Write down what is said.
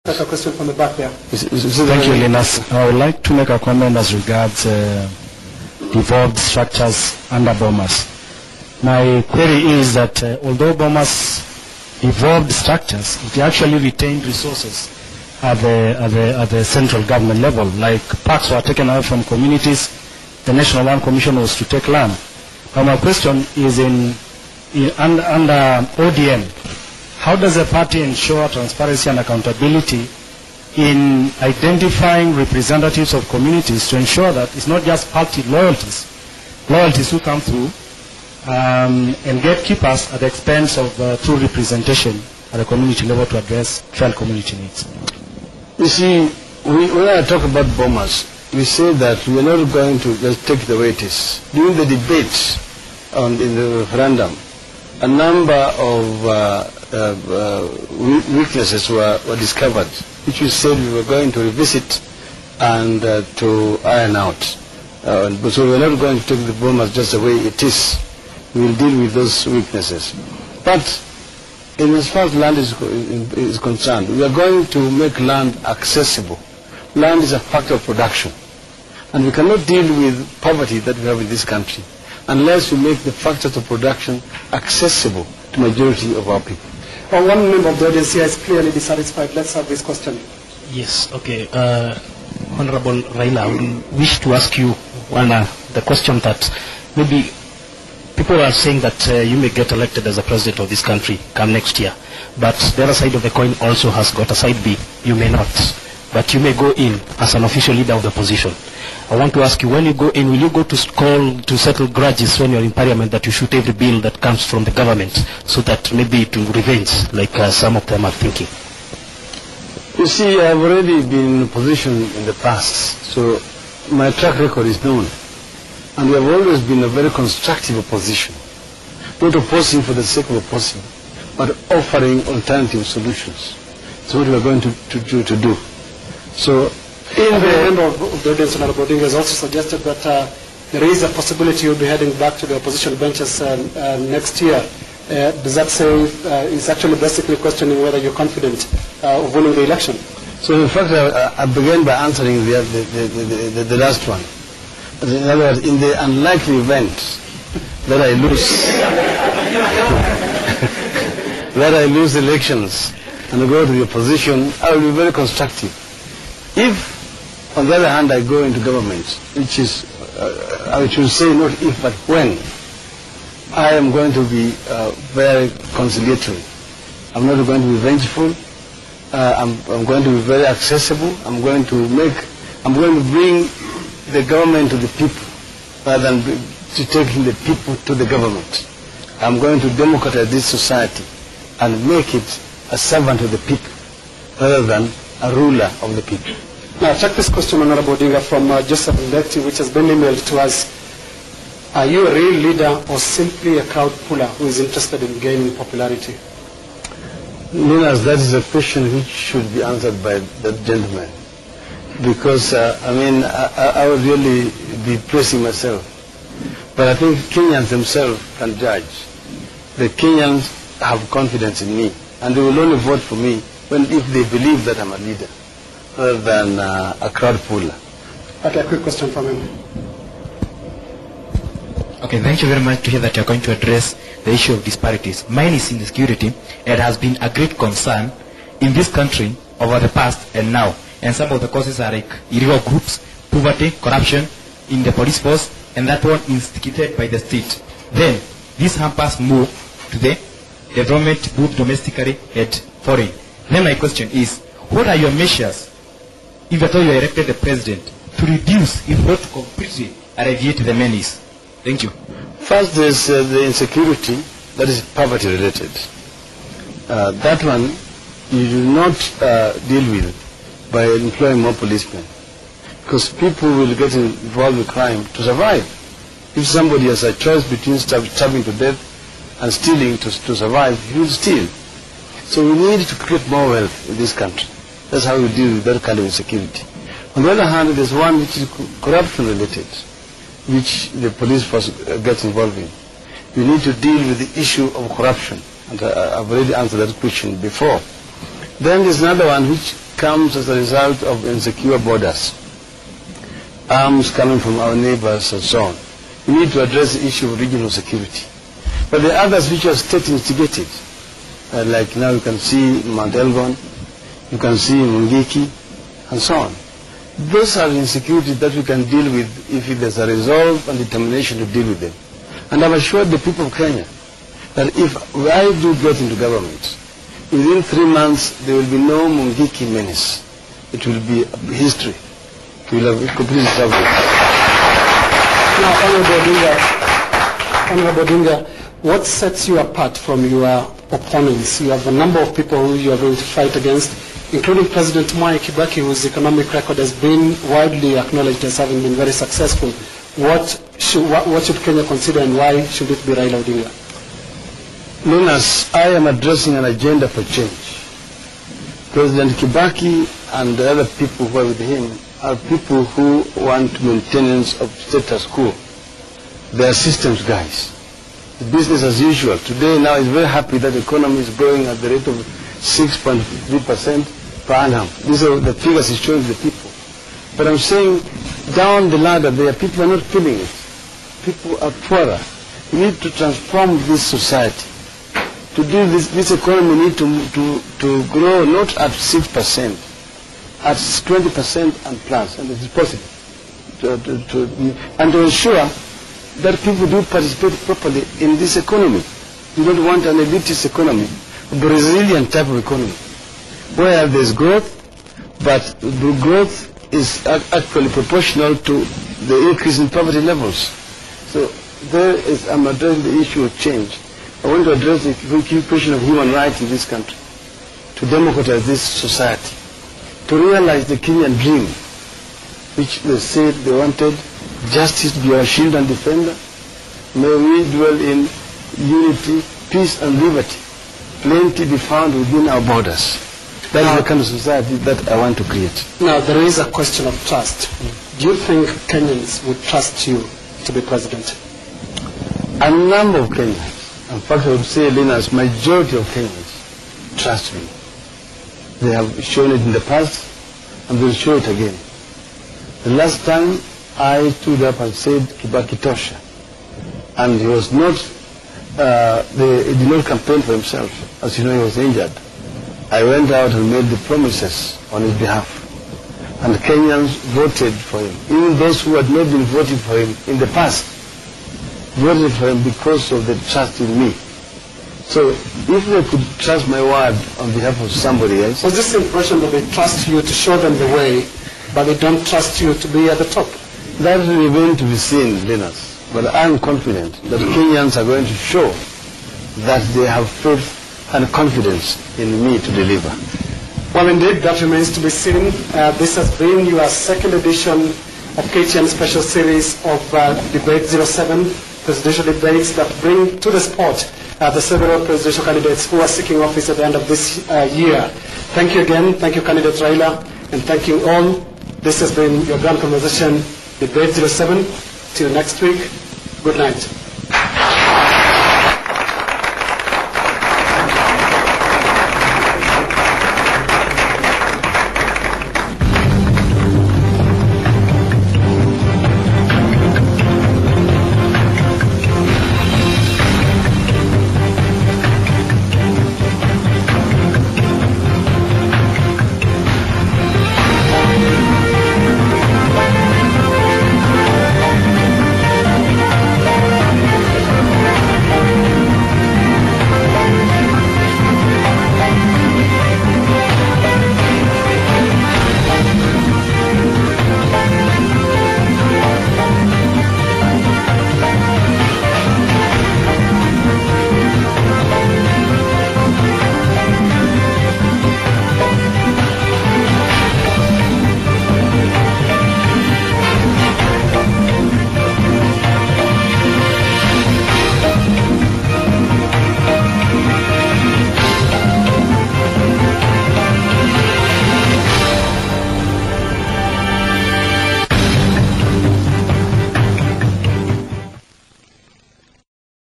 That's a question from the back there. Thank you, Linus. I would like to make a comment as regards devolved structures under Bomas. My query is that although Bomas evolved structures, it actually retained resources at the central government level. Like parks were taken out from communities, the National Land Commission was to take land. Now my question is under ODM, how does a party ensure transparency and accountability in identifying representatives of communities to ensure that it's not just party loyalties who come through and gatekeepers at the expense of true representation at the community level to address felt community needs? You see, when I talk about Bomas, we say that we are not going to just take it the way it is. During the debates in the referendum, a number of weaknesses were discovered, which we said we were going to revisit and to iron out. So we are not going to take the Bomas just the way it is. We will deal with those weaknesses. But as far as land is concerned, we are going to make land accessible. Land is a factor of production. And we cannot deal with poverty that we have in this country unless we make the factors of production accessible to the majority of our people. Well, one member of the audience here is clearly dissatisfied. Let's have this question. Yes, okay. Honorable Raila, I wish to ask you the question that maybe people are saying that you may get elected as the president of this country come next year, but the other side of the coin also has got a side B. You may not, but you may go in as an official leader of the opposition. I want to ask you, when you go in, will you go to call to settle grudges when you're in parliament that you shoot every bill that comes from the government so that maybe to revenge like some of them are thinking? You see, I've already been in a position in the past, so my track record is known. And we have always been a very constructive opposition. Not opposing for the sake of opposing, but offering alternative solutions. That's what we are going to do. So, the member of the audience, Raila Odinga, has also suggested that there is a possibility you'll be heading back to the opposition benches next year. Does that say it's actually basically questioning whether you're confident of winning the election? So in fact, I began by answering the last one. In other words, in the unlikely event that I lose elections and I go to the opposition, I will be very constructive. If, on the other hand, I go into government, which is, I should say not if, but when, I am going to be very conciliatory. I'm not going to be vengeful. I'm going to be very accessible. I'm going to bring the government to the people rather than to taking the people to the government. I'm going to democratize this society and make it a servant of the people rather than a ruler of the people. Now, check this question, Honorable Odinga, from Joseph Ndeti, which has been emailed to us. Are you a real leader or simply a crowd puller who is interested in gaining popularity? Linus, that is a question which should be answered by that gentleman. Because, I would really be praising myself. But I think Kenyans themselves can judge. The Kenyans have confidence in me. And they will only vote for me if they believe that I'm a leader, rather than a crowd puller. Okay, a quick question from him. Okay, thank you very much to hear that you're going to address the issue of disparities. Mine is insecurity. It has been a great concern in this country over the past and now. And some of the causes are like illegal groups, poverty, corruption in the police force, and that one instigated by the state. Then, this hampers more to the development, both domestically and foreign. Then my question is, what are your measures, if at all you are elected the president, to reduce, if not completely, alleviate the menace? Thank you. First, there's the insecurity that is poverty related. That one you do not deal with by employing more policemen, because people will get involved in crime to survive. If somebody has a choice between starving to death and stealing to survive, he will steal. So we need to create more wealth in this country. That's how we deal with that kind of insecurity. On the other hand, there's one which is corruption related, which the police force gets involved in. We need to deal with the issue of corruption, and I've already answered that question before. Then there's another one which comes as a result of insecure borders, arms coming from our neighbors and so on. We need to address the issue of regional security. But there are others which are state instigated. Like now you can see Mount Elgon, you can see Mungiki, and so on. Those are insecurities that we can deal with if there's a resolve and determination to deal with them. And I've assured the people of Kenya that if I do get into government, within 3 months there will be no Mungiki menace. It will be history. We will have completely solved it. Now, Honorable Odinga, what sets you apart from your opponents? You have a number of people who you are going to fight against, including President Mwai Kibaki, whose economic record has been widely acknowledged as having been very successful. What should Kenya consider, and why should it be Raila Odinga? Linus, I am addressing an agenda for change. President Kibaki and the other people who are with him are people who want maintenance of status quo. They are systems guys. Business as usual. Today now is very happy that the economy is growing at the rate of 6.3% per annum. These are the figures he's showing the people. But I'm saying down the ladder there, people are not feeling it. People are poorer. We need to transform this society. To do this economy need to grow not at 6%, at 20% and plus, and it is possible. And to ensure that people do participate properly in this economy. We don't want an elitist economy, a Brazilian type of economy, where there's growth, but the growth is actually proportional to the increase in poverty levels. So I'm addressing the issue of change. I want to address the question of human rights in this country, to democratize this society, to realize the Kenyan dream, which they said they wanted justice to be our shield and defender. May we dwell in unity, peace and liberty. Plenty be found within our borders. That is the kind of society that I want to create. Now, there is a question of trust. Do you think Kenyans would trust you to be president? A number of Kenyans, in fact I would say, Linus, majority of Kenyans trust me. They have shown it in the past and they will show it again. The last time I stood up and said Kibaki tosha, and he was not, he did not campaign for himself. As you know, he was injured. I went out and made the promises on his behalf, and Kenyans voted for him. Even those who had not been voting for him in the past voted for him because of the trust in me. So if they could trust my word on behalf of somebody else. Was this impression that they trust you to show them the way, but they don't trust you to be at the top? That will remain to be seen, Linus. But I am confident that Kenyans are going to show that they have faith and confidence in me to deliver. Well, indeed, that remains to be seen. This has been your second edition of KTN Special Series of Debate 07, presidential debates that bring to the spot the several presidential candidates who are seeking office at the end of this year. Thank you again. Thank you, candidate Raila, and thank you all. This has been your grand conversation, Debate 07. Till next week, good night.